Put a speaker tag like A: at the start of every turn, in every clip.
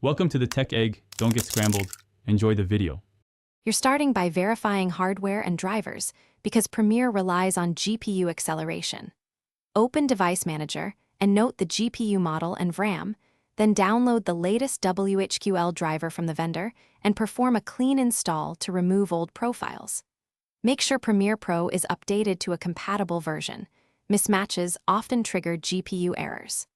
A: Welcome to the Tech Egg. Don't get scrambled. Enjoy the video.
B: You're starting by verifying hardware and drivers because Premiere relies on GPU acceleration. Open Device Manager and note the GPU model and RAM, then download the latest WHQL driver from the vendor and perform a clean install to remove old profiles. Make sure Premiere Pro is updated to a compatible version. Mismatches often trigger GPU errors.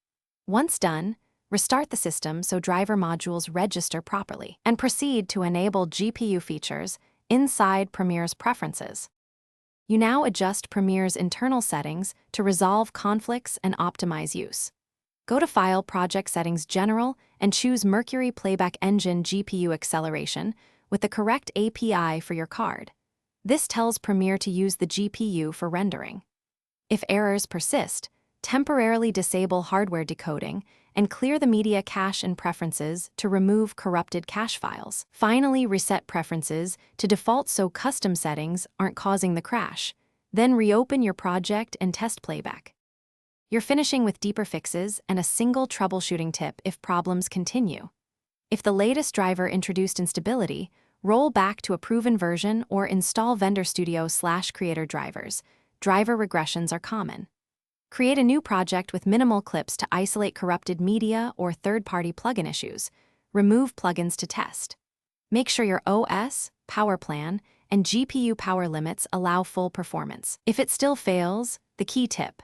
B: Once done, restart the system so driver modules register properly, and proceed to enable GPU features inside Premiere's preferences. You now adjust Premiere's internal settings to resolve conflicts and optimize use. Go to File, Project Settings, General, and choose Mercury Playback Engine GPU Acceleration with the correct API for your card. This tells Premiere to use the GPU for rendering. If errors persist, temporarily disable hardware decoding and clear the media cache in Preferences to remove corrupted cache files. Finally, reset Preferences to default so custom settings aren't causing the crash. Then reopen your project and test playback. You're finishing with deeper fixes and a single troubleshooting tip if problems continue. If the latest driver introduced instability, roll back to a proven version or install Vendor Studio/Creator drivers. Driver regressions are common. Create a new project with minimal clips to isolate corrupted media or third-party plugin issues. Remove plugins to test. Make sure your OS, power plan, and GPU power limits allow full performance. If it still fails, the key tip: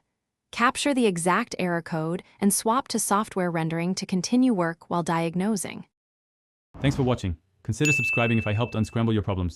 B: capture the exact error code and swap to software rendering to continue work while diagnosing.
A: Thanks for watching. Consider subscribing if I helped unscramble your problems.